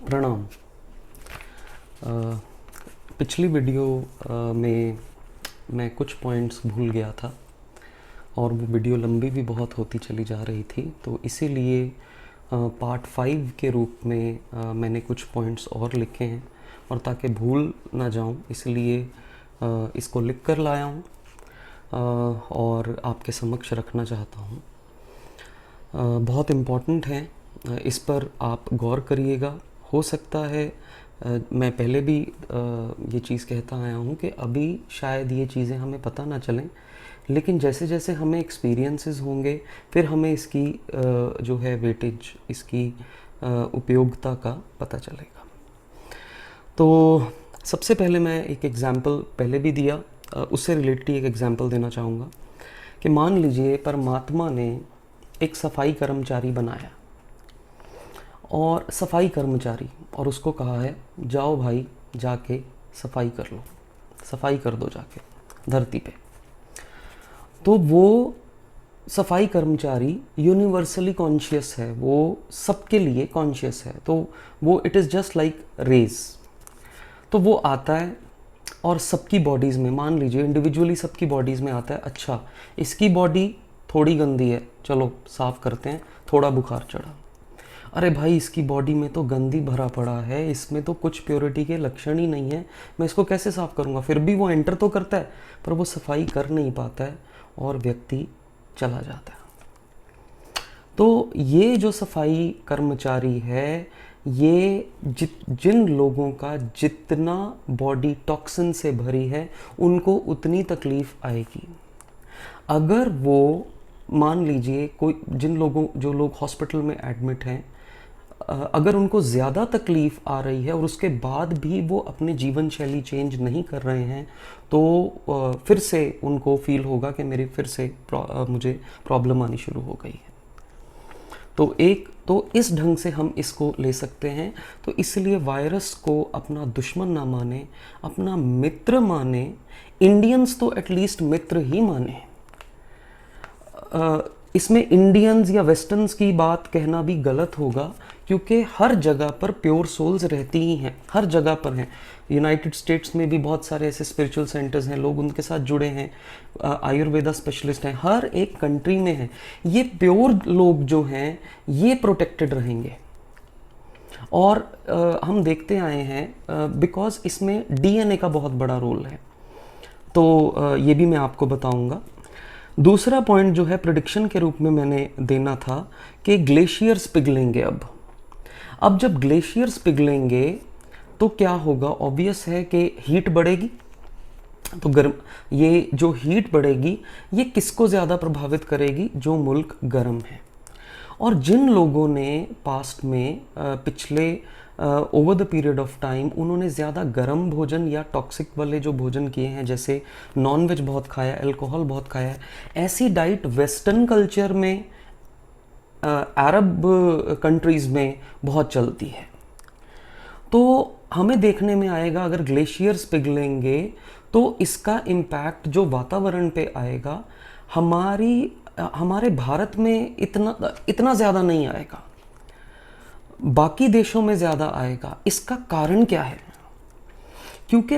प्रणाम। पिछली वीडियो में मैं कुछ पॉइंट्स भूल गया था और वो वीडियो लंबी भी बहुत होती चली जा रही थी, तो इसीलिए पार्ट 5 के रूप में मैंने कुछ पॉइंट्स और लिखे हैं और ताकि भूल ना जाऊं इसलिए इसको लिख कर लाया हूं और आपके समक्ष रखना चाहता हूं। बहुत इम्पॉर्टेंट है, इस पर आप गौर करिएगा। हो सकता है मैं पहले भी ये चीज़ कहता आया हूँ कि अभी शायद ये चीज़ें हमें पता ना चलें, लेकिन जैसे जैसे हमें एक्सपीरियंसेस होंगे फिर हमें इसकी जो है वेटेज, इसकी उपयोगिता का पता चलेगा। तो सबसे पहले मैं एक एग्ज़ाम्पल पहले भी दिया, उससे रिलेटेड एक एग्ज़ाम्पल देना चाहूँगा कि मान लीजिए परमात्मा ने एक सफाई कर्मचारी बनाया और सफाई कर्मचारी और उसको कहा है जाओ भाई जाके सफाई कर लो, सफाई कर दो जाके धरती पे। तो वो सफाई कर्मचारी यूनिवर्सली कॉन्शियस है, वो सबके लिए कॉन्शियस है, तो वो it is just like rays. तो वो आता है और सबकी बॉडीज़ में, मान लीजिए इंडिविजुअली सबकी बॉडीज़ में आता है, अच्छा इसकी बॉडी थोड़ी गंदी है, चलो साफ़ करते हैं, थोड़ा बुखार चढ़ा, अरे भाई इसकी बॉडी में तो गंदी भरा पड़ा है, इसमें तो कुछ प्योरिटी के लक्षण ही नहीं है, मैं इसको कैसे साफ़ करूँगा। फिर भी वो एंटर तो करता है पर वो सफाई कर नहीं पाता है और व्यक्ति चला जाता है। तो ये जो सफाई कर्मचारी है, ये जिन लोगों का जितना बॉडी टॉक्सिन से भरी है उनको उतनी तकलीफ़ आएगी। अगर वो मान लीजिए कोई जो लोग हॉस्पिटल में एडमिट हैं, अगर उनको ज़्यादा तकलीफ़ आ रही है और उसके बाद भी वो अपने जीवन शैली चेंज नहीं कर रहे हैं, तो फिर से उनको फील होगा कि मेरी फिर से मुझे प्रॉब्लम आनी शुरू हो गई है। तो इस ढंग से हम इसको ले सकते हैं। तो इसलिए वायरस को अपना दुश्मन ना माने, अपना मित्र माने। इंडियंस तो एटलीस्ट मित्र ही माने। इसमें इंडियंस या वेस्टर्न्स की बात कहना भी गलत होगा, क्योंकि हर जगह पर प्योर सोल्स रहती ही हैं, हर जगह पर हैं। यूनाइटेड स्टेट्स में भी बहुत सारे ऐसे स्पिरिचुअल सेंटर्स हैं, लोग उनके साथ जुड़े हैं, आयुर्वेदा स्पेशलिस्ट हैं, हर एक कंट्री में हैं। ये प्योर लोग जो हैं ये प्रोटेक्टेड रहेंगे। और हम देखते आए हैं बिकॉज इसमें डीएनए का बहुत बड़ा रोल है। तो ये भी मैं आपको बताऊंगा। दूसरा पॉइंट जो है प्रेडिक्शन के रूप में मैंने देना था कि ग्लेशियर्स पिघलेंगे। अब जब ग्लेशियर्स पिघलेंगे तो क्या होगा, ऑब्वियस है कि हीट बढ़ेगी। तो ये जो हीट बढ़ेगी ये किसको ज़्यादा प्रभावित करेगी, जो मुल्क गर्म है। और जिन लोगों ने पास्ट में पिछले over the period of time उन्होंने ज़्यादा गर्म भोजन या टॉक्सिक वाले जो भोजन किए हैं, जैसे नॉनवेज बहुत खाया, अल्कोहल बहुत खाया है, ऐसी डाइट वेस्टर्न कल्चर में, अरब कंट्रीज़ में बहुत चलती है। तो हमें देखने में आएगा अगर ग्लेशियर्स पिघलेंगे तो इसका इम्पैक्ट जो वातावरण पे आएगा हमारे भारत में इतना ज़्यादा नहीं आएगा, बाकी देशों में ज़्यादा आएगा। इसका कारण क्या है? क्योंकि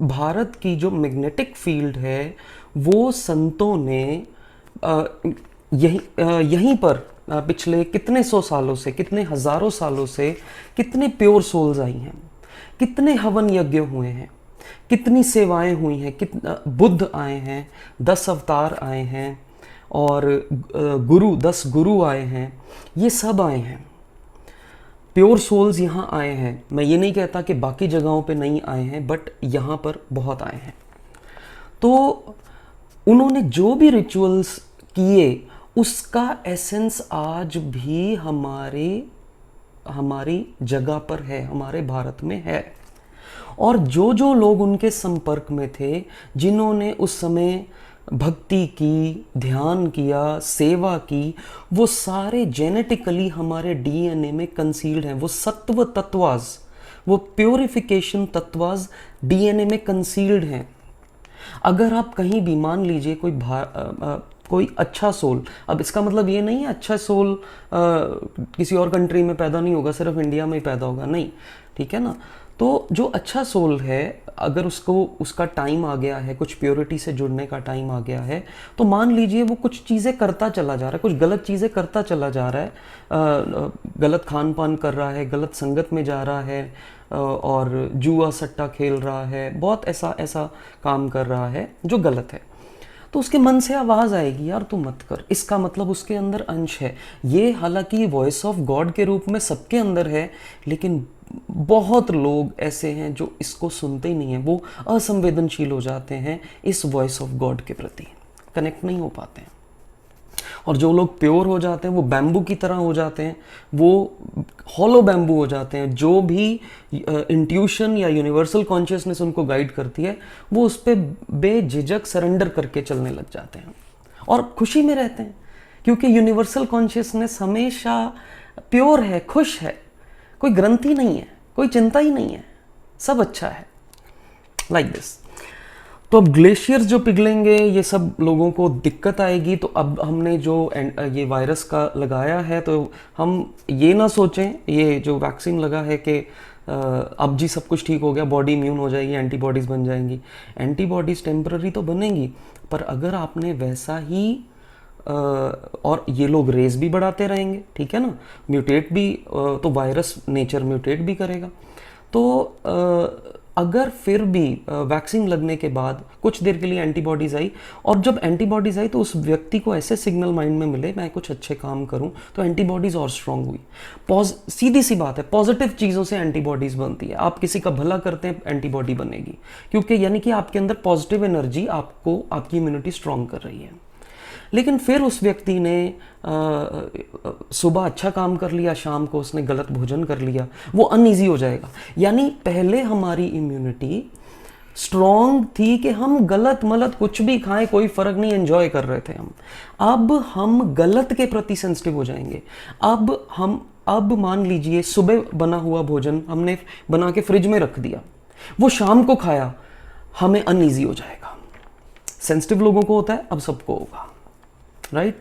भारत की जो मैग्नेटिक फील्ड है वो संतों ने यहीं पर पिछले कितने सौ सालों से, कितने हज़ारों सालों से कितने प्योर सोल्स आई हैं, कितने हवन यज्ञ हुए हैं, कितनी सेवाएं हुई हैं, बुद्ध आए हैं, 10 अवतार आए हैं और 10 गुरु आए हैं, ये सब आए हैं। प्योर सोल्स यहाँ आए हैं। मैं ये नहीं कहता कि बाकी जगहों पे नहीं आए हैं, बट यहाँ पर बहुत आए हैं। तो उन्होंने जो भी रिचुअल्स किए उसका एसेंस आज भी हमारी जगह पर है, हमारे भारत में है। और जो लोग उनके संपर्क में थे, जिन्होंने उस समय भक्ति की, ध्यान किया, सेवा की, वो सारे जेनेटिकली हमारे डीएनए में कंसील्ड हैं। वो सत्व तत्वाज, वो प्योरिफिकेशन तत्वाज डीएनए में कंसील्ड हैं। अगर आप कहीं भी मान लीजिए कोई अच्छा सोल, अब इसका मतलब ये नहीं है अच्छा सोल किसी और कंट्री में पैदा नहीं होगा, सिर्फ इंडिया में ही पैदा होगा, नहीं, ठीक है ना। तो जो अच्छा सोल है, अगर उसको उसका टाइम आ गया है, कुछ प्योरिटी से जुड़ने का टाइम आ गया है, तो मान लीजिए वो कुछ चीज़ें करता चला जा रहा है, कुछ गलत चीज़ें करता चला जा रहा है, गलत खान पान कर रहा है, गलत संगत में जा रहा है, और जुआ सट्टा खेल रहा है, बहुत ऐसा ऐसा काम कर रहा है जो गलत है, तो उसके मन से आवाज़ आएगी यार तू मत कर, इसका मतलब उसके अंदर अंश है। ये हालांकि वॉइस ऑफ गॉड के रूप में सबके अंदर है, लेकिन बहुत लोग ऐसे हैं जो इसको सुनते ही नहीं हैं, वो असंवेदनशील हो जाते हैं इस वॉइस ऑफ गॉड के प्रति, कनेक्ट नहीं हो पाते हैं। और जो लोग प्योर हो जाते हैं वो बैम्बू की तरह हो जाते हैं, वो हॉलो बैम्बू हो जाते हैं, जो भी इंट्यूशन या यूनिवर्सल कॉन्शियसनेस उनको गाइड करती है वो उस पर बेझिझक सरेंडर करके चलने लग जाते हैं और खुशी में रहते हैं, क्योंकि यूनिवर्सल कॉन्शियसनेस हमेशा प्योर है, खुश है, कोई ग्रंथि नहीं है, कोई चिंता ही नहीं है, सब अच्छा है, लाइक दिस। तो अब ग्लेशियर्स जो पिघलेंगे, ये सब लोगों को दिक्कत आएगी। तो अब हमने जो ये वायरस का लगाया है, तो हम ये ना सोचें, ये जो वैक्सीन लगा है कि अब जी सब कुछ ठीक हो गया, बॉडी इम्यून हो जाएगी, एंटीबॉडीज़ बन जाएंगी। एंटीबॉडीज़ टेम्पररी तो बनेंगी, पर अगर आपने वैसा ही और ये लोग रेस भी बढ़ाते रहेंगे, ठीक है ना, म्यूटेट भी, तो वायरस नेचर म्यूटेट भी करेगा। तो अगर फिर भी वैक्सीन लगने के बाद कुछ देर के लिए एंटीबॉडीज़ आई, और जब एंटीबॉडीज़ आई तो उस व्यक्ति को ऐसे सिग्नल माइंड में मिले मैं कुछ अच्छे काम करूं, तो एंटीबॉडीज़ और स्ट्रांग हुई। सीधी सी बात है, पॉजिटिव चीज़ों से एंटीबॉडीज़ बनती है। आप किसी का भला करते हैं, एंटीबॉडी बनेगी, क्योंकि यानी कि आपके अंदर पॉजिटिव एनर्जी आपको, आपकी इम्यूनिटी स्ट्रांग कर रही है। लेकिन फिर उस व्यक्ति ने सुबह अच्छा काम कर लिया, शाम को उसने गलत भोजन कर लिया, वो अनईजी हो जाएगा। यानी पहले हमारी इम्यूनिटी स्ट्रॉन्ग थी कि हम गलत मलत कुछ भी खाएं कोई फर्क नहीं, एंजॉय कर रहे थे हम। अब हम गलत के प्रति सेंसिटिव हो जाएंगे। अब मान लीजिए सुबह बना हुआ भोजन हमने बना के फ्रिज में रख दिया, वो शाम को खाया, हमें अनईजी हो जाएगा। सेंसिटिव लोगों को होता है, अब सबको होगा, राइट।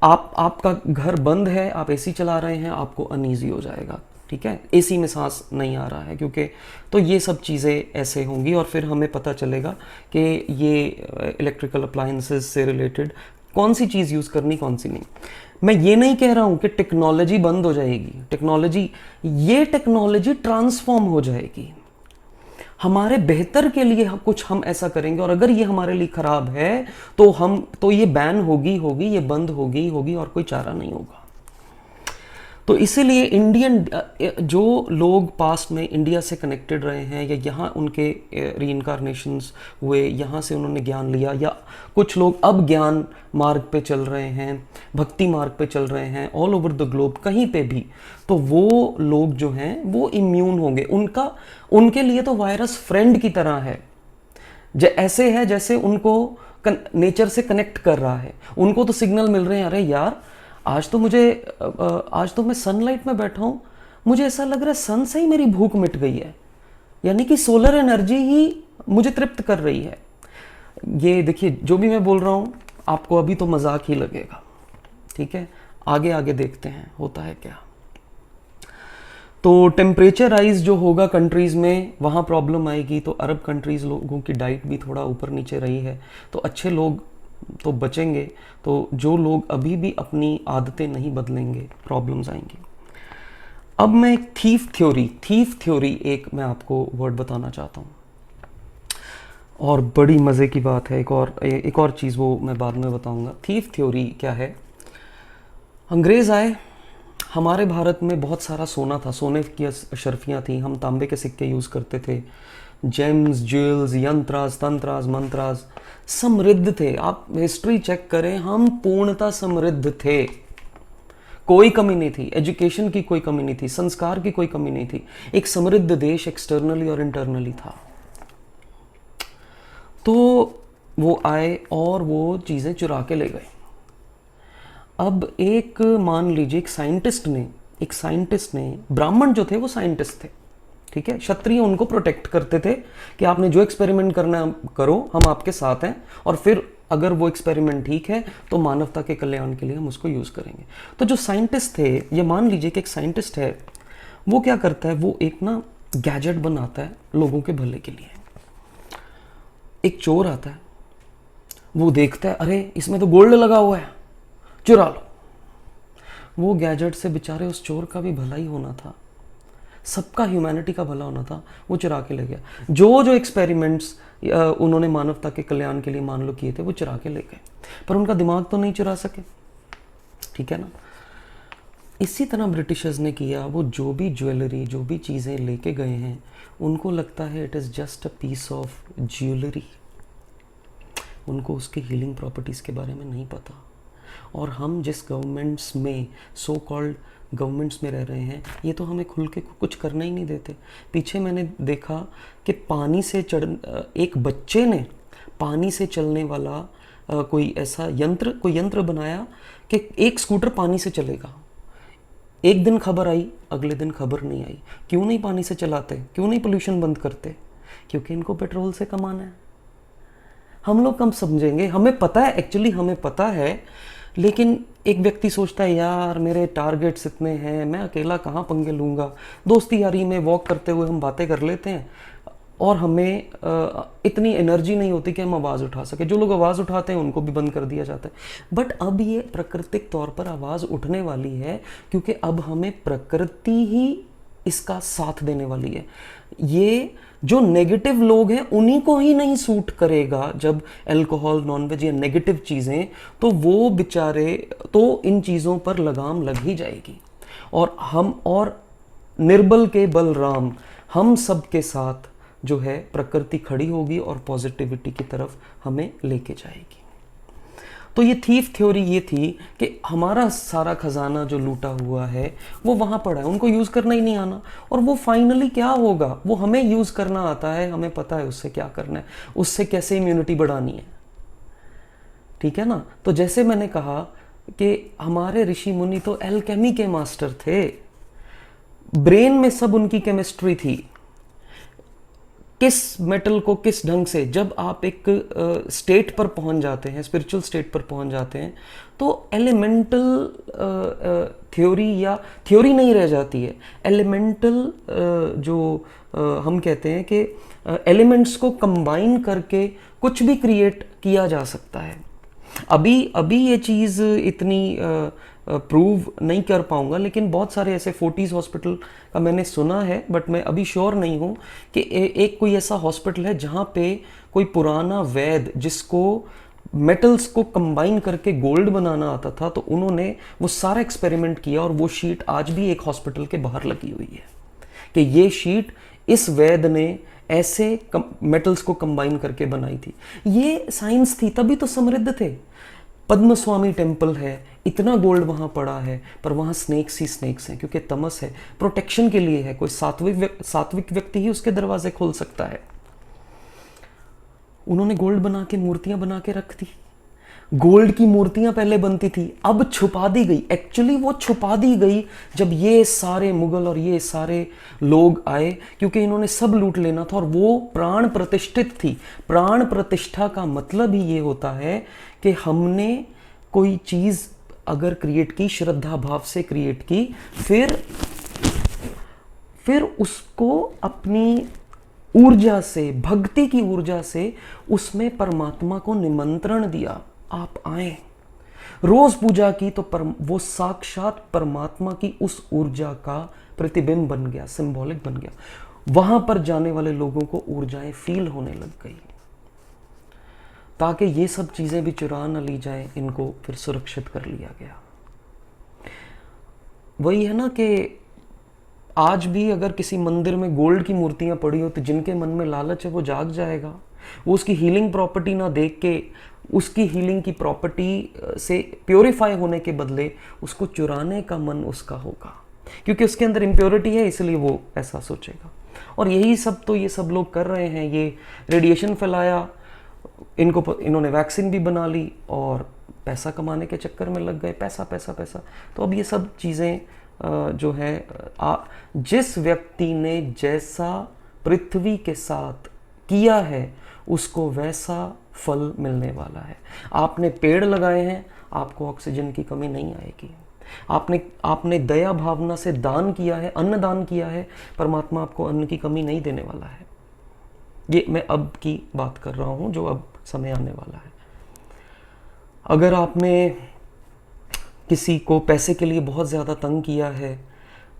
आपका घर बंद है, आप एसी चला रहे हैं, आपको अनईजी हो जाएगा, ठीक है, एसी में सांस नहीं आ रहा है, क्योंकि तो ये सब चीज़ें ऐसे होंगी। और फिर हमें पता चलेगा कि ये इलेक्ट्रिकल अप्लायंसेस से रिलेटेड कौन सी चीज़ यूज़ करनी, कौन सी नहीं। मैं ये नहीं कह रहा हूँ कि टेक्नोलॉजी बंद हो जाएगी, टेक्नोलॉजी ट्रांसफॉर्म हो जाएगी, हमारे बेहतर के लिए कुछ हम ऐसा करेंगे। और अगर ये हमारे लिए खराब है तो ये बैन होगी, ये बंद होगी और कोई चारा नहीं होगा। तो इसीलिए इंडियन जो लोग पास्ट में इंडिया से कनेक्टेड रहे हैं, या यहाँ उनके रीइंकारनेशंस हुए, यहाँ से उन्होंने ज्ञान लिया, या कुछ लोग अब ज्ञान मार्ग पे चल रहे हैं, भक्ति मार्ग पे चल रहे हैं, ऑल ओवर द ग्लोब कहीं पे भी, तो वो लोग जो हैं वो इम्यून होंगे। उनके लिए तो वायरस फ्रेंड की तरह है, ऐसे है जैसे उनको नेचर से कनेक्ट कर रहा है। उनको तो सिग्नल मिल रहे हैं, अरे यार आज तो मैं सनलाइट में बैठा हूँ, मुझे ऐसा लग रहा है सन से ही मेरी भूख मिट गई है, यानी कि सोलर एनर्जी ही मुझे तृप्त कर रही है। ये देखिए, जो भी मैं बोल रहा हूँ आपको अभी तो मजाक ही लगेगा, ठीक है, आगे आगे देखते हैं होता है क्या। तो टेम्परेचर राइज जो होगा कंट्रीज़ में, वहाँ प्रॉब्लम आएगी। तो अरब कंट्रीज़ लोगों की डाइट भी थोड़ा ऊपर नीचे रही है, तो अच्छे लोग तो बचेंगे, तो जो लोग अभी भी अपनी आदतें नहीं बदलेंगे प्रॉब्लम्स आएंगी। अब मैं एक थीफ थ्योरी एक मैं आपको वर्ड बताना चाहता हूँ, और बड़ी मज़े की बात है। एक और चीज़ वो मैं बाद में बताऊँगा। थीफ थ्योरी क्या है? अंग्रेज़ आए, हमारे भारत में बहुत सारा सोना था, सोने की अशर्फियाँ थी, हम तांबे के सिक्के यूज़ करते थे, जेम्स, ज्वेल्स, यंत्रास, तंत्रास, मंत्रास, समृद्ध थे। आप हिस्ट्री चेक करें, हम पूर्णतः समृद्ध थे, कोई कमी नहीं थी, एजुकेशन की कोई कमी नहीं थी, संस्कार की कोई कमी नहीं थी। एक समृद्ध देश एक्सटर्नली और इंटरनली था। तो वो आए और वो चीज़ें चुरा के ले गए। अब एक मान लीजिए एक साइंटिस्ट ने ब्राह्मण जो थे वो साइंटिस्ट थे, ठीक है, क्षत्रिय उनको प्रोटेक्ट करते थे कि आपने जो एक्सपेरिमेंट करना करो, हम आपके साथ हैं, और फिर अगर वो एक्सपेरिमेंट ठीक है तो मानवता के कल्याण के लिए हम उसको यूज़ करेंगे। तो जो साइंटिस्ट थे, ये मान लीजिए कि एक साइंटिस्ट है, वो क्या करता है, वो एक ना गैजेट बनाता है लोगों के भले के लिए। एक चोर आता है, वो देखता है अरे इसमें तो गोल्ड लगा हुआ है, चुरा लो। वो गैजेट से बेचारे उस चोर का भी भला ही होना था, सबका ह्यूमैनिटी का भला होना था, वो चुरा के ले गया। जो जो एक्सपेरिमेंट्स उन्होंने मानवता के कल्याण के लिए मान लो किए थे, वो चुरा के ले गए, पर उनका दिमाग तो नहीं चुरा सके, ठीक है ना। इसी तरह ब्रिटिशर्स ने किया, वो जो भी ज्वेलरी, जो भी चीज़ें लेके गए हैं, उनको लगता है it is just a piece of jewellery, उनको उसके हीलिंग प्रॉपर्टीज़ के बारे में नहीं पता। और हम जिस गवर्नमेंट्स में, सो कॉल्ड गवर्नमेंट्स में रह रहे हैं, ये तो हमें खुल के कुछ करना ही नहीं देते। पीछे मैंने देखा कि पानी से एक बच्चे ने पानी से चलने वाला कोई ऐसा यंत्र बनाया कि एक स्कूटर पानी से चलेगा। एक दिन खबर आई, अगले दिन खबर नहीं आई। क्यों नहीं पानी से चलाते, क्यों नहीं पोल्यूशन बंद करते? क्योंकि इनको पेट्रोल से कमाना है। हम लोग कम समझेंगे, हमें पता है, एक्चुअली हमें पता है, लेकिन एक व्यक्ति सोचता है यार मेरे टारगेट्स इतने हैं, मैं अकेला कहाँ पंगे लूँगा। दोस्ती यारी में वॉक करते हुए हम बातें कर लेते हैं और हमें इतनी एनर्जी नहीं होती कि हम आवाज़ उठा सके। जो लोग आवाज़ उठाते हैं उनको भी बंद कर दिया जाता है। बट अब ये प्राकृतिक तौर पर आवाज़ उठने वाली है, क्योंकि अब हमें प्रकृति ही इसका साथ देने वाली है। ये जो नेगेटिव लोग हैं उन्हीं को ही नहीं सूट करेगा जब अल्कोहल, नॉनवेज या नेगेटिव चीज़ें, तो वो बेचारे, तो इन चीज़ों पर लगाम लग ही जाएगी। और हम, और निर्बल के बलराम, हम सब के साथ जो है प्रकृति खड़ी होगी और पॉजिटिविटी की तरफ हमें लेके जाएगी। तो ये थीफ थ्योरी ये थी कि हमारा सारा खजाना जो लूटा हुआ है वो वहाँ पड़ा है, उनको यूज़ करना ही नहीं आना। और वो फाइनली क्या होगा, वो हमें यूज़ करना आता है, हमें पता है उससे क्या करना है, उससे कैसे इम्यूनिटी बढ़ानी है, ठीक है ना। तो जैसे मैंने कहा कि हमारे ऋषि मुनि तो एल्केमी के मास्टर थे, ब्रेन में सब उनकी केमिस्ट्री थी। किस मेटल को किस ढंग से, जब आप एक स्टेट पर पहुंच जाते हैं, स्पिरिचुअल स्टेट पर पहुंच जाते हैं, तो एलिमेंटल थ्योरी या थ्योरी नहीं रह जाती है। एलिमेंटल जो हम कहते हैं कि एलिमेंट्स को कंबाइन करके कुछ भी क्रिएट किया जा सकता है। अभी ये चीज़ इतनी प्रूव नहीं कर पाऊंगा, लेकिन बहुत सारे ऐसे फोर्टीज़ हॉस्पिटल का मैंने सुना है, बट मैं अभी श्योर नहीं हूँ कि एक कोई ऐसा हॉस्पिटल है जहाँ पे कोई पुराना वैद्य जिसको मेटल्स को कंबाइन करके गोल्ड बनाना आता था, तो उन्होंने वो सारा एक्सपेरिमेंट किया और वो शीट आज भी एक हॉस्पिटल के बाहर लगी हुई है कि ये शीट इस वैद्य ने ऐसे मेटल्स को कंबाइन करके बनाई थी। ये साइंस थी, तभी तो समृद्ध थे। पद्म स्वामी टेम्पल है, इतना गोल्ड वहाँ पड़ा है, पर वहाँ स्नेक्स ही स्नेक्स हैं, क्योंकि तमस है, प्रोटेक्शन के लिए है। कोई सात्विक व्यक्ति ही उसके दरवाजे खोल सकता है। उन्होंने गोल्ड बना के मूर्तियां बना के रख दी। गोल्ड की मूर्तियां पहले बनती थी, अब छुपा दी गई। एक्चुअली वो छुपा दी गई जब ये सारे मुगल और ये सारे लोग आए, क्योंकि इन्होंने सब लूट लेना था और वो प्राण प्रतिष्ठित थी। प्राण प्रतिष्ठा का मतलब ही ये होता है कि हमने कोई चीज अगर क्रिएट की, श्रद्धा भाव से क्रिएट की, फिर उसको अपनी ऊर्जा से, भक्ति की ऊर्जा से उसमें परमात्मा को निमंत्रण दिया, आप आए। रोज पूजा की तो वो साक्षात परमात्मा की उस ऊर्जा का प्रतिबिंब बन गया, सिंबॉलिक बन गया। वहां पर जाने वाले लोगों को ऊर्जाएं फील होने लग गई, ताकि ये सब चीजें भी चुरा न ली जाए, इनको फिर सुरक्षित कर लिया गया। वही है ना कि आज भी अगर किसी मंदिर में गोल्ड की मूर्तियां पड़ी हो, तो जिनके मन में लालच है वो जाग जाएगा। वो उसकी हीलिंग प्रॉपर्टी ना देख के, उसकी हीलिंग की प्रॉपर्टी से प्योरीफाई होने के बदले उसको चुराने का मन उसका होगा, क्योंकि उसके अंदर इम्प्योरिटी है, इसलिए वो ऐसा सोचेगा। और यही सब तो ये सब लोग कर रहे हैं। ये रेडिएशन फैलाया, इन्होंने वैक्सीन भी बना ली और पैसा कमाने के चक्कर में लग गए। पैसा पैसा पैसा। तो अब ये सब चीज़ें जो है, जिस व्यक्ति ने जैसा पृथ्वी के साथ किया है उसको वैसा फल मिलने वाला है। आपने पेड़ लगाए हैं, आपको ऑक्सीजन की कमी नहीं आएगी। आपने दया भावना से दान किया है, अन्न दान किया है, परमात्मा आपको अन्न की कमी नहीं देने वाला है। ये मैं अब की बात कर रहा हूं, जो अब समय आने वाला है। अगर आपने किसी को पैसे के लिए बहुत ज़्यादा तंग किया है,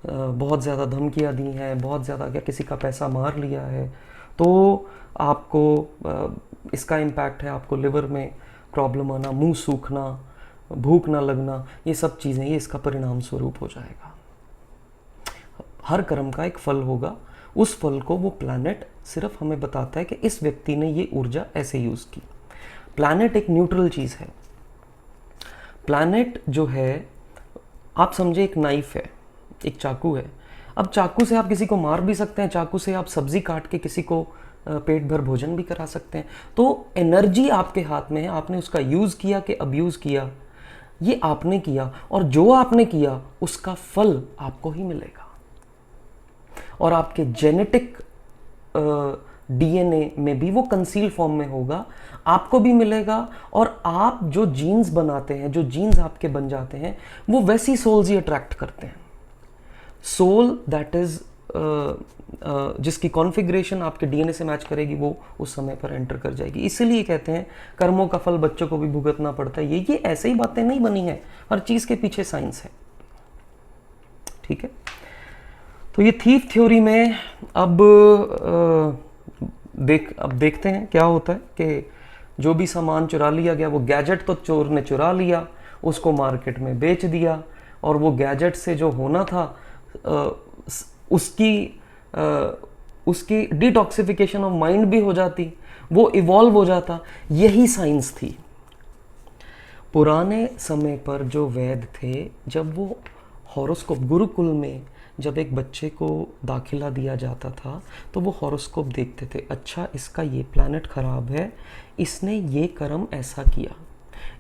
बहुत ज़्यादा धमकियाँ दी हैं, बहुत ज़्यादा क्या किसी का पैसा मार लिया है, तो आपको इसका इम्पैक्ट है, आपको लिवर में प्रॉब्लम आना, मुंह सूखना, भूख ना लगना, ये सब चीज़ें, ये इसका परिणाम स्वरूप हो जाएगा। हर कर्म का एक फल होगा, उस फल को वो प्लैनेट सिर्फ हमें बताता है कि इस व्यक्ति ने ये ऊर्जा ऐसे यूज़ की। प्लैनेट एक न्यूट्रल चीज़ है। प्लैनेट जो है, आप समझे एक नाइफ है, एक चाकू है। अब चाकू से आप किसी को मार भी सकते हैं, चाकू से आप सब्जी काट के किसी को पेट भर भोजन भी करा सकते हैं। तो एनर्जी आपके हाथ में है, आपने उसका यूज़ किया कि अब्यूज़ किया, ये आपने किया, और जो आपने किया उसका फल आपको ही मिलेगा। और आपके जेनेटिक डीएनए में भी वो कंसील फॉर्म में होगा, आपको भी मिलेगा। और आप जो जीन्स बनाते हैं, जो जीन्स आपके बन जाते हैं, वो वैसी सोल्स ही अट्रैक्ट करते हैं। सोल दैट इज जिसकी कॉन्फ़िगरेशन आपके डीएनए से मैच करेगी, वो उस समय पर एंटर कर जाएगी। इसीलिए कहते हैं कर्मों का फल बच्चों को भी भुगतना पड़ता है। ये ऐसे ही बातें नहीं बनी हैं, हर चीज़ के पीछे साइंस है। ठीक है, तो ये थीफ थ्योरी में अब देखते हैं क्या होता है कि जो भी सामान चुरा लिया गया, वो गैजेट तो चोर ने चुरा लिया, उसको मार्केट में बेच दिया, और वो गैजेट से जो होना था उसकी डिटॉक्सिफिकेशन ऑफ माइंड भी हो जाती, वो इवॉल्व हो जाता। यही साइंस थी। पुराने समय पर जो वैद्य थे, जब वो हॉरोस्कोप, गुरुकुल में जब एक बच्चे को दाखिला दिया जाता था, तो वो हॉरोस्कोप देखते थे। अच्छा, इसका ये प्लैनेट खराब है, इसने ये कर्म ऐसा किया,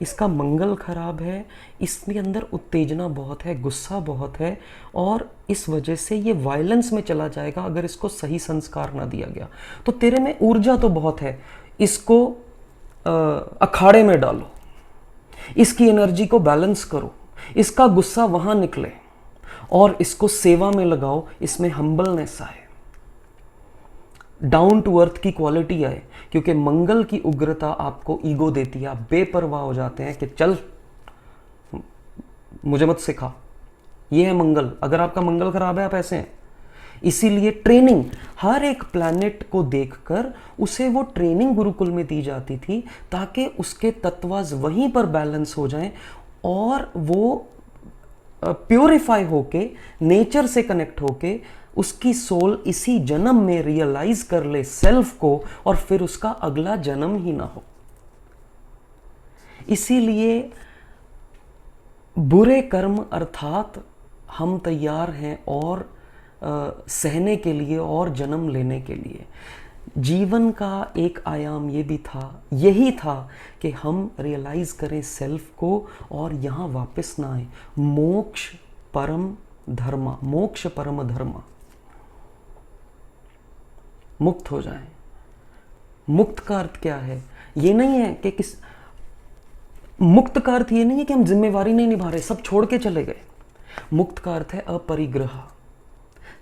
इसका मंगल खराब है, इसके अंदर उत्तेजना बहुत है, गुस्सा बहुत है, और इस वजह से ये वायलेंस में चला जाएगा अगर इसको सही संस्कार ना दिया गया। तो तेरे में ऊर्जा तो बहुत है, इसको अखाड़े में डालो, इसकी एनर्जी को बैलेंस करो, इसका गुस्सा वहां निकले और इसको सेवा में लगाओ, इसमें हम्बलनेस आए, डाउन टू अर्थ की क्वालिटी आए। क्योंकि मंगल की उग्रता आपको ईगो देती है, आप बेपरवाह हो जाते हैं कि चल मुझे मत सिखा, ये है मंगल। अगर आपका मंगल खराब है, आप ऐसे हैं। इसीलिए ट्रेनिंग, हर एक प्लैनेट को देखकर उसे वो ट्रेनिंग गुरुकुल में दी जाती थी, ताकि उसके तत्वाज वहीं पर बैलेंस हो जाएं और वो प्योरीफाई होके, नेचर से कनेक्ट होके, उसकी सोल इसी जन्म में रियलाइज कर ले सेल्फ को, और फिर उसका अगला जन्म ही ना हो। इसीलिए बुरे कर्म अर्थात हम तैयार हैं और सहने के लिए और जन्म लेने के लिए। जीवन का एक आयाम ये भी था, यही था कि हम रियलाइज करें सेल्फ को और यहाँ वापस ना आए। मोक्ष परम धर्मा, मोक्ष परम धर्मा, मुक्त हो जाएं। मुक्त का अर्थ क्या है? ये नहीं है कि मुक्त का अर्थ ये नहीं है कि हम जिम्मेवारी नहीं निभा रहे, सब छोड़ के चले गए। मुक्त का अर्थ है अपरिग्रह,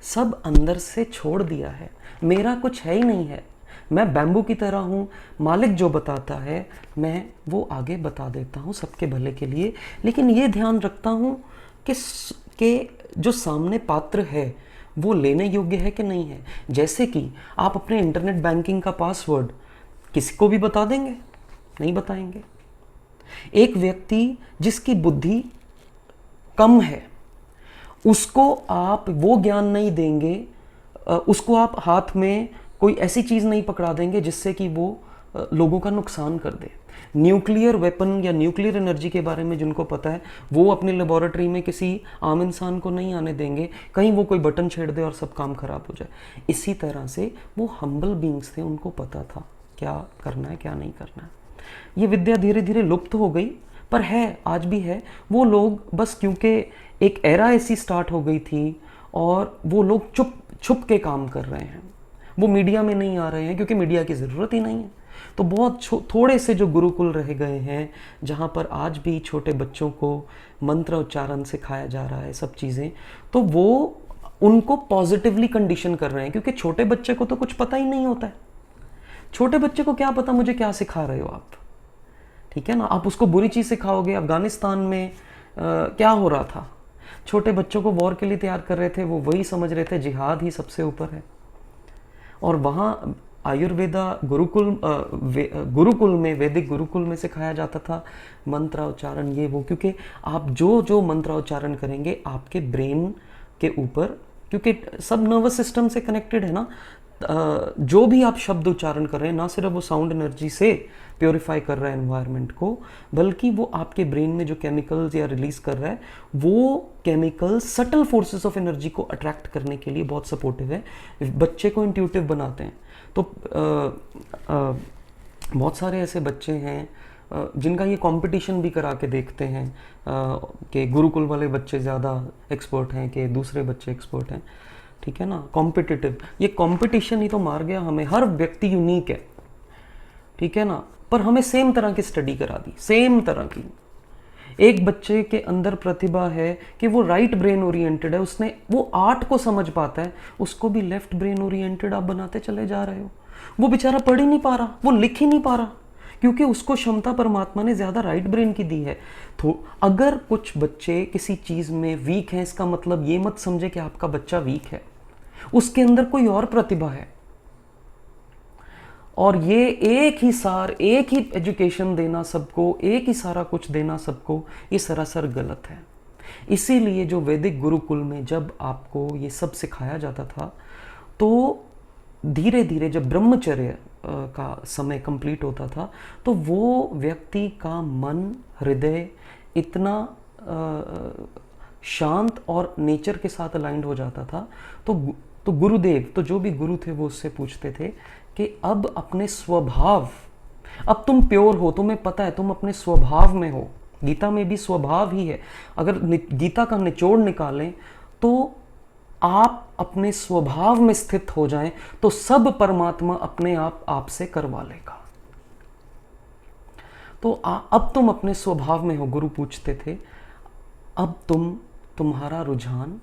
सब अंदर से छोड़ दिया है, मेरा कुछ है ही नहीं है, मैं बैम्बू की तरह हूँ, मालिक जो बताता है मैं वो आगे बता देता हूँ सबके भले के लिए। लेकिन ये ध्यान रखता हूँ कि जो सामने पात्र है वो लेने योग्य है कि नहीं है। जैसे कि आप अपने इंटरनेट बैंकिंग का पासवर्ड किसी को भी बता देंगे? नहीं बताएंगे। एक व्यक्ति जिसकी बुद्धि कम है, उसको आप वो ज्ञान नहीं देंगे, उसको आप हाथ में कोई ऐसी चीज़ नहीं पकड़ा देंगे जिससे कि वो लोगों का नुकसान कर दे। न्यूक्लियर वेपन या न्यूक्लियर एनर्जी के बारे में जिनको पता है, वो अपनी लेबोरेटरी में किसी आम इंसान को नहीं आने देंगे, कहीं वो कोई बटन छेड़ दे और सब काम खराब हो जाए। इसी तरह से वो हम्बल बींग्स थे, उनको पता था क्या करना है क्या नहीं करना है। ये विद्या धीरे धीरे लुप्त हो गई, पर है, आज भी है। वो लोग बस क्योंकि एक एरा ऐसी स्टार्ट हो गई थी और वो लोग छुप के काम कर रहे हैं, वो मीडिया में नहीं आ रहे हैं क्योंकि मीडिया की ज़रूरत ही नहीं है। तो बहुत थोड़े से जो गुरुकुल रह गए हैं जहाँ पर आज भी छोटे बच्चों को मंत्र उच्चारण सिखाया जा रहा है, सब चीज़ें, तो वो उनको पॉजिटिवली कंडीशन कर रहे हैं, क्योंकि छोटे बच्चे को तो कुछ पता ही नहीं होता है। छोटे बच्चे को क्या पता मुझे क्या सिखा रहे हो आप, ठीक है ना। आप उसको बुरी चीज़ सिखाओगे। अफगानिस्तान में क्या हो रहा था, छोटे बच्चों को वॉर के लिए तैयार कर रहे थे, वो वही समझ रहे थे जिहाद ही सबसे ऊपर है। और वहाँ आयुर्वेदा गुरुकुल में, वैदिक गुरुकुल में सिखाया जाता था मंत्रोच्चारण, ये वो, क्योंकि आप जो जो मंत्रोच्चारण करेंगे आपके ब्रेन के ऊपर, क्योंकि सब नर्वस सिस्टम से कनेक्टेड है ना, जो भी आप शब्द उच्चारण कर रहे हैं, ना सिर्फ वो साउंड एनर्जी से प्योरीफाई कर रहा है एनवायरनमेंट को, बल्कि वो आपके ब्रेन में जो केमिकल्स या रिलीज कर रहा है, वो chemicals subtle forces of energy को अट्रैक्ट करने के लिए बहुत सपोर्टिव है, बच्चे को इंट्यूटिव बनाते हैं। तो बहुत सारे ऐसे बच्चे हैं जिनका ये कंपटीशन भी करा के देखते हैं कि गुरुकुल वाले बच्चे ज़्यादा एक्सपर्ट हैं कि दूसरे बच्चे एक्सपर्ट हैं, ठीक है ना। कॉम्पिटिटिव, ये कंपटीशन ही तो मार गया हमें। हर व्यक्ति यूनिक है, ठीक है ना, पर हमें सेम तरह की स्टडी करा दी, सेम तरह की। एक बच्चे के अंदर प्रतिभा है कि वो राइट ब्रेन ओरिएंटेड है, उसने वो आर्ट को समझ पाता है, उसको भी लेफ्ट ब्रेन ओरिएंटेड आप बनाते चले जा रहे हो। वो बेचारा पढ़ ही नहीं पा रहा, वो लिख ही नहीं पा रहा, क्योंकि उसको क्षमता परमात्मा ने ज़्यादा राइट ब्रेन की दी है। तो अगर कुछ बच्चे किसी चीज़ में वीक हैं, इसका मतलब ये मत समझे कि आपका बच्चा वीक है, उसके अंदर कोई और प्रतिभा है। और ये एक ही सार, एक ही एजुकेशन देना सबको, एक ही सारा कुछ देना सबको, ये सरासर गलत है। इसीलिए जो वैदिक गुरुकुल में जब आपको ये सब सिखाया जाता था, तो धीरे धीरे जब ब्रह्मचर्य का समय कंप्लीट होता था, तो वो व्यक्ति का मन, हृदय इतना शांत और नेचर के साथ अलाइंड हो जाता था। तो गुरुदेव, तो जो भी गुरु थे वो उससे पूछते थे कि अब अपने स्वभाव, अब तुम प्योर हो, तुम्हें पता है तुम अपने स्वभाव में हो। गीता में भी स्वभाव ही है। अगर गीता का निचोड़ निकालें तो आप अपने स्वभाव में स्थित हो जाएं तो सब परमात्मा अपने आप आपसे करवा लेगा। तो अब तुम अपने स्वभाव में हो, गुरु पूछते थे। अब तुम्हारा रुझान,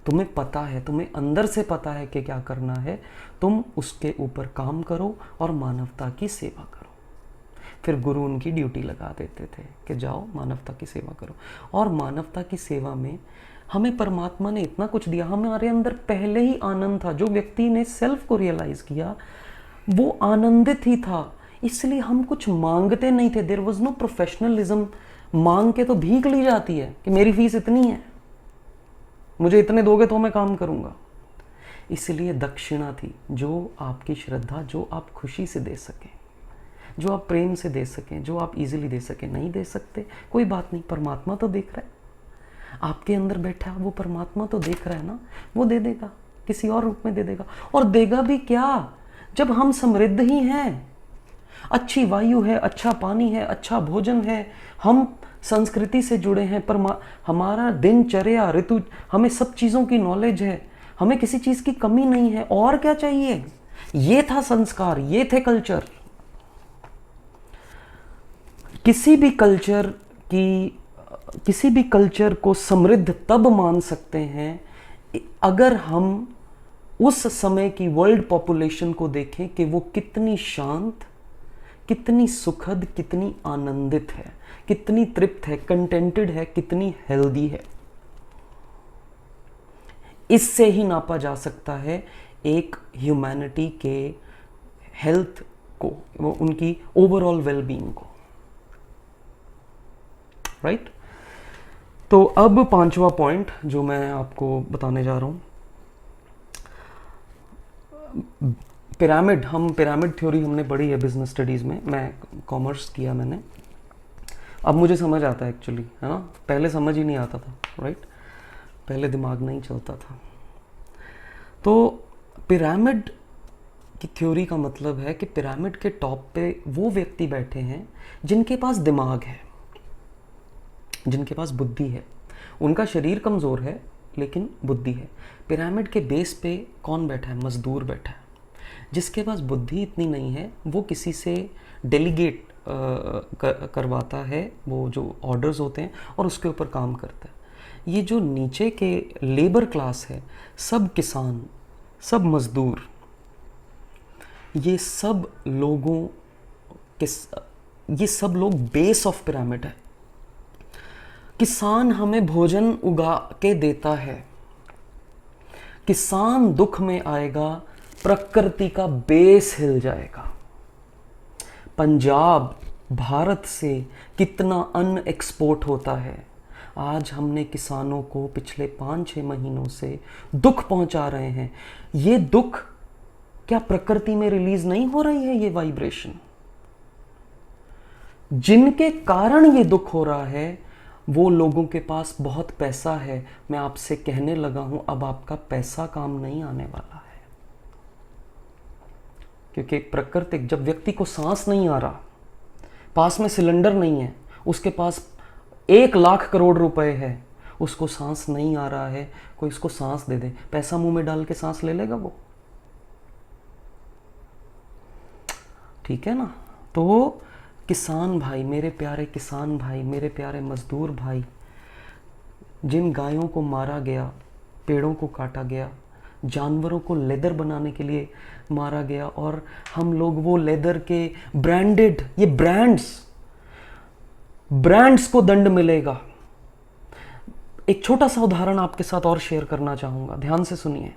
तुम्हें पता है, तुम्हें अंदर से पता है कि क्या करना है, तुम उसके ऊपर काम करो और मानवता की सेवा करो। फिर गुरु उनकी ड्यूटी लगा देते थे कि जाओ मानवता की सेवा करो। और मानवता की सेवा में हमें परमात्मा ने इतना कुछ दिया, हमारे अंदर पहले ही आनंद था। जो व्यक्ति ने सेल्फ को रियलाइज किया वो आनंदित ही था, इसलिए हम कुछ मांगते नहीं थे। There was no professionalism. मांग के तो भीख ली जाती है कि मेरी फीस इतनी है, मुझे इतने दोगे तो मैं काम करूंगा। इसलिए दक्षिणा थी, जो आपकी श्रद्धा, जो आप खुशी से दे सकें, जो आप प्रेम से दे सकें, जो आप इजीली दे सकें। नहीं दे सकते, कोई बात नहीं, परमात्मा तो देख रहा है, आपके अंदर बैठा वो परमात्मा तो देख रहा है ना, वो दे देगा, किसी और रूप में दे देगा। और देगा भी क्या, जब हम समृद्ध ही हैं, अच्छी वायु है, अच्छा पानी है, अच्छा भोजन है, हम संस्कृति से जुड़े हैं, पर हमारा दिनचर्या, ऋतु, हमें सब चीज़ों की नॉलेज है, हमें किसी चीज़ की कमी नहीं है, और क्या चाहिए। ये था संस्कार, ये थे कल्चर। किसी भी कल्चर को समृद्ध तब मान सकते हैं अगर हम उस समय की वर्ल्ड पॉपुलेशन को देखें कि वो कितनी शांत, कितनी सुखद, कितनी आनंदित है, कितनी तृप्त है, कंटेंटेड है, कितनी हेल्दी है। इससे ही नापा जा सकता है एक ह्यूमैनिटी के हेल्थ को, वो उनकी ओवरऑल वेलबींग को, राइट। तो अब 5वां पॉइंट जो मैं आपको बताने जा रहा हूं, पिरामिड। हम पिरामिड थ्योरी हमने पढ़ी है बिजनेस स्टडीज़ में, मैं कॉमर्स किया मैंने, अब मुझे समझ आता है एक्चुअली, है ना। पहले समझ ही नहीं आता था, राइट, पहले दिमाग नहीं चलता था। तो पिरामिड की थ्योरी का मतलब है कि पिरामिड के टॉप पे वो व्यक्ति बैठे हैं जिनके पास दिमाग है, जिनके पास बुद्धि है। उनका शरीर कमज़ोर है लेकिन बुद्धि है। पिरामिड के बेस पे कौन बैठा है? मजदूर बैठा है। जिसके पास बुद्धि इतनी नहीं है वो किसी से डेलीगेट करवाता है वो जो ऑर्डर्स होते हैं और उसके ऊपर काम करता है। ये जो नीचे के लेबर क्लास है, सब किसान, सब मजदूर, ये सब लोगों के ये सब लोग बेस ऑफ पिरामिड है। किसान हमें भोजन उगा के देता है, किसान दुख में आएगा, प्रकृति का बेस हिल जाएगा। पंजाब भारत से कितना अन्न एक्सपोर्ट होता है, आज हमने किसानों को पिछले 5-6 महीनों से दुख पहुंचा रहे हैं। ये दुख क्या प्रकृति में रिलीज नहीं हो रही है? ये वाइब्रेशन जिनके कारण ये दुख हो रहा है, वो लोगों के पास बहुत पैसा है। मैं आपसे कहने लगा हूं, अब आपका पैसा काम नहीं आने वाला है, क्योंकि प्राकृतिक, जब व्यक्ति को सांस नहीं आ रहा, पास में सिलेंडर नहीं है, उसके पास 1 लाख करोड़ रुपए है, उसको सांस नहीं आ रहा है, कोई उसको सांस दे दे, पैसा मुंह में डाल के सांस ले लेगा वो? ठीक है ना? तो किसान भाई, मेरे प्यारे किसान भाई, मेरे प्यारे मजदूर भाई, जिन गायों को मारा गया, पेड़ों को काटा गया, जानवरों को लेदर बनाने के लिए मारा गया, और हम लोग वो लेदर के ब्रांडेड, ये ब्रांड्स को दंड मिलेगा। एक छोटा सा उदाहरण आपके साथ और शेयर करना चाहूंगा, ध्यान से सुनिए।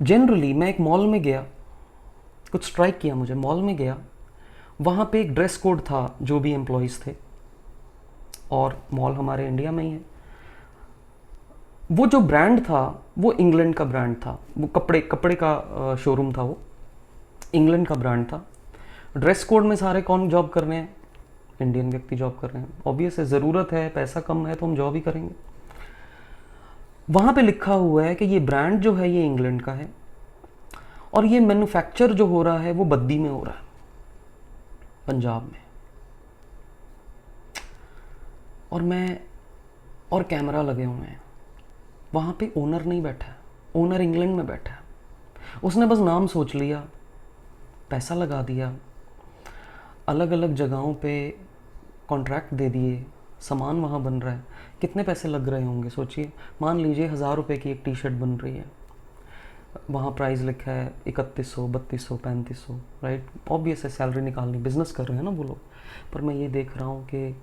जनरली मैं एक मॉल में गया, कुछ स्ट्राइक किया मुझे, मॉल में गया, वहाँ पे एक ड्रेस कोड था जो भी एम्प्लॉयज़ थे, और मॉल हमारे इंडिया में ही है। वो जो ब्रांड था वो इंग्लैंड का ब्रांड था, वो कपड़े का शोरूम था, वो इंग्लैंड का ब्रांड था। ड्रेस कोड में सारे कौन जॉब कर रहे हैं? इंडियन व्यक्ति जॉब कर रहे हैं। ऑब्वियस है, ज़रूरत है, पैसा कम है तो हम जॉब ही करेंगे। वहाँ पे लिखा हुआ है कि ये ब्रांड जो है ये इंग्लैंड का है, और ये मैन्युफैक्चर जो हो रहा है वो बद्दी में हो रहा है, पंजाब में। और कैमरा लगे हुए हैं। वहाँ पे ओनर नहीं बैठा है, ओनर इंग्लैंड में बैठा है। उसने बस नाम सोच लिया, पैसा लगा दिया, अलग अलग जगहों पे कॉन्ट्रैक्ट दे दिए, सामान वहाँ बन रहा है। कितने पैसे लग रहे होंगे सोचिए। मान लीजिए 1000 रुपये की एक टी शर्ट बन रही है, वहाँ प्राइस लिखा है 3100, 3200, 3500, राइट? ऑब्वियस है, सैलरी निकालनी, बिजनेस कर रहे हैं ना वो लोग। पर मैं ये देख रहा हूँ कि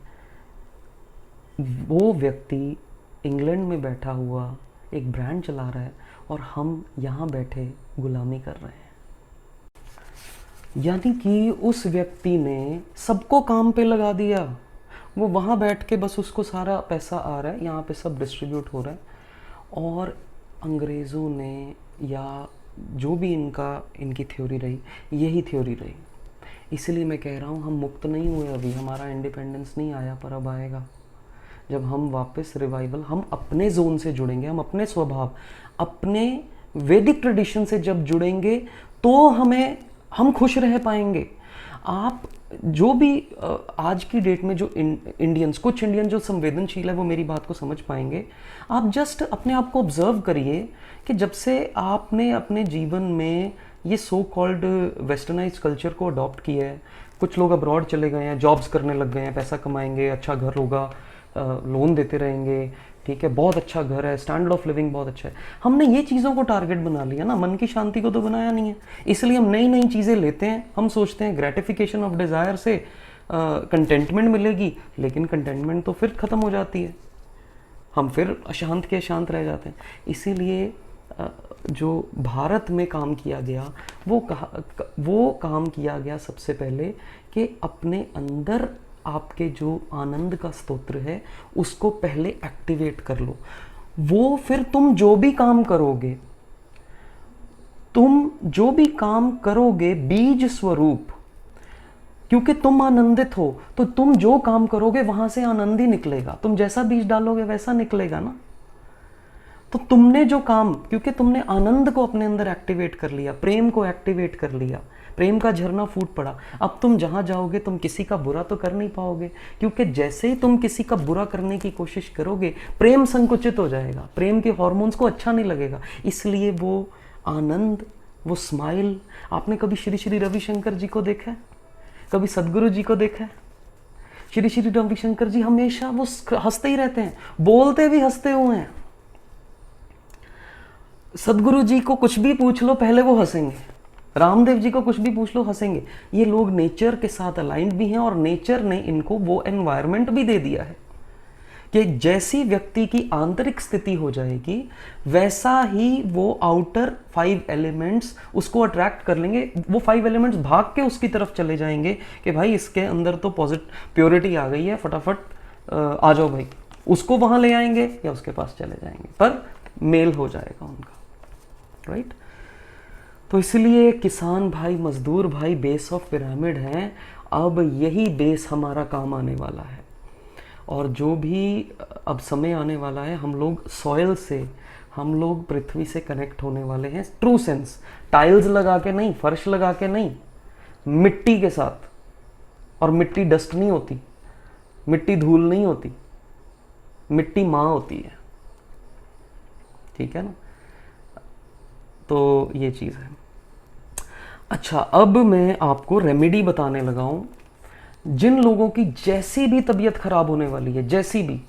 वो व्यक्ति इंग्लैंड में बैठा हुआ एक ब्रांड चला रहा है, और हम यहाँ बैठे गुलामी कर रहे हैं। यानी कि उस व्यक्ति ने सबको काम पे लगा दिया। वो वहाँ बैठ के बस उसको सारा पैसा आ रहा है, यहाँ पे सब डिस्ट्रीब्यूट हो रहा है, और अंग्रेज़ों ने, या जो भी इनकी थ्योरी रही, यही थ्योरी रही। इसलिए मैं कह रहा हूँ, हम मुक्त नहीं हुए अभी, हमारा इंडिपेंडेंस नहीं आया, पर अब आएगा। जब हम वापस रिवाइवल, हम अपने जोन से जुड़ेंगे, हम अपने स्वभाव, अपने वैदिक ट्रेडिशन से जब जुड़ेंगे, तो हम खुश रह पाएंगे। आप जो भी आज की डेट में जो कुछ इंडियन जो संवेदनशील है, वो मेरी बात को समझ पाएंगे। आप जस्ट अपने आप को ऑब्जर्व करिए कि जब से आपने अपने जीवन में ये सो कॉल्ड वेस्टर्नाइज्ड कल्चर को अडॉप्ट किया है, कुछ लोग अब्रॉड चले गए हैं, जॉब्स करने लग गए हैं, पैसा कमाएंगे, अच्छा घर होगा, लोन देते रहेंगे, ठीक है, बहुत अच्छा घर है, स्टैंडर्ड ऑफ लिविंग बहुत अच्छा है। हमने ये चीज़ों को टारगेट बना लिया ना, मन की शांति को तो बनाया नहीं है। इसलिए हम नई नई चीज़ें लेते हैं, हम सोचते हैं ग्रेटिफिकेशन ऑफ डिज़ायर से कंटेंटमेंट मिलेगी, लेकिन कंटेंटमेंट तो फिर ख़त्म हो जाती है, हम फिर अशांत के अशांत रह जाते हैं। इसीलिए जो भारत में काम किया गया, वो काम किया गया सबसे पहले कि अपने अंदर आपके जो आनंद का स्तोत्र है उसको पहले एक्टिवेट कर लो। वो फिर तुम जो भी काम करोगे बीज स्वरूप, क्योंकि तुम आनंदित हो तो तुम जो काम करोगे वहां से आनंद ही निकलेगा। तुम जैसा बीज डालोगे वैसा निकलेगा ना। तो तुमने जो काम, क्योंकि तुमने आनंद को अपने अंदर एक्टिवेट कर लिया, प्रेम को एक्टिवेट कर लिया, प्रेम का झरना फूट पड़ा। अब तुम जहां जाओगे तुम किसी का बुरा तो कर नहीं पाओगे, क्योंकि जैसे ही तुम किसी का बुरा करने की कोशिश करोगे, प्रेम संकुचित हो जाएगा, प्रेम के हार्मोन्स को अच्छा नहीं लगेगा, इसलिए वो आनंद, वो स्माइल। आपने कभी श्री श्री रविशंकर जी को देखा है? कभी सदगुरु जी को देखा है? श्री श्री रविशंकर जी हमेशा वो हंसते ही रहते हैं, बोलते भी हंसते हुए हैं। सदगुरु जी को कुछ भी पूछ लो पहले वो हंसेंगे, रामदेव जी को कुछ भी पूछ लो हंसेंगे। ये लोग नेचर के साथ अलाइंड भी हैं और नेचर ने इनको वो एनवायरनमेंट भी दे दिया है कि जैसी व्यक्ति की आंतरिक स्थिति हो जाएगी वैसा ही वो आउटर 5 एलिमेंट्स उसको अट्रैक्ट कर लेंगे। वो 5 एलिमेंट्स भाग के उसकी तरफ चले जाएंगे कि भाई इसके अंदर तो प्योरिटी आ गई है, फटाफट आ जाओ भाई। उसको वहां ले आएंगे या उसके पास चले जाएंगे, पर मेल हो जाएगा उनका, राइट। तो इसलिए किसान भाई, मजदूर भाई बेस ऑफ पिरामिड हैं। अब यही बेस हमारा काम आने वाला है। और जो भी अब समय आने वाला है, हम लोग सॉइल से, हम लोग पृथ्वी से कनेक्ट होने वाले हैं ट्रू सेंस। टाइल्स लगा के नहीं, फर्श लगा के नहीं, मिट्टी के साथ। और मिट्टी डस्ट नहीं होती, मिट्टी धूल नहीं होती, मिट्टी माँ होती है, ठीक है ना। तो ये चीज़ है। अच्छा, अब मैं आपको रेमेडी बताने लगा हूँ। जिन लोगों की जैसी भी तबीयत खराब होने वाली है, जैसी भी,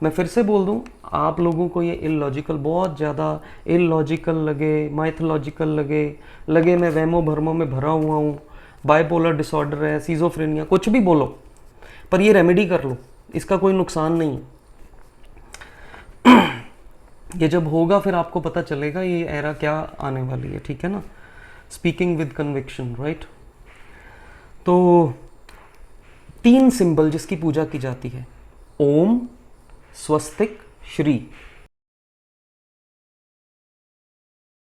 मैं फिर से बोल दूं, आप लोगों को ये इलॉजिकल, बहुत ज़्यादा इलॉजिकल लगे, माइथोलॉजिकल लगे मैं वहमो भरमों में भरा हुआ हूँ, बाइपोलर डिसऑर्डर है, सीजोफ्रेनिया, कुछ भी बोलो, पर ये रेमेडी कर लो, इसका कोई नुकसान नहीं है। ये जब होगा फिर आपको पता चलेगा ये एरा क्या आने वाली है, ठीक है ना। Speaking with conviction, right. तो 3 सिंबल जिसकी पूजा की जाती है, ओम, स्वस्तिक, श्री,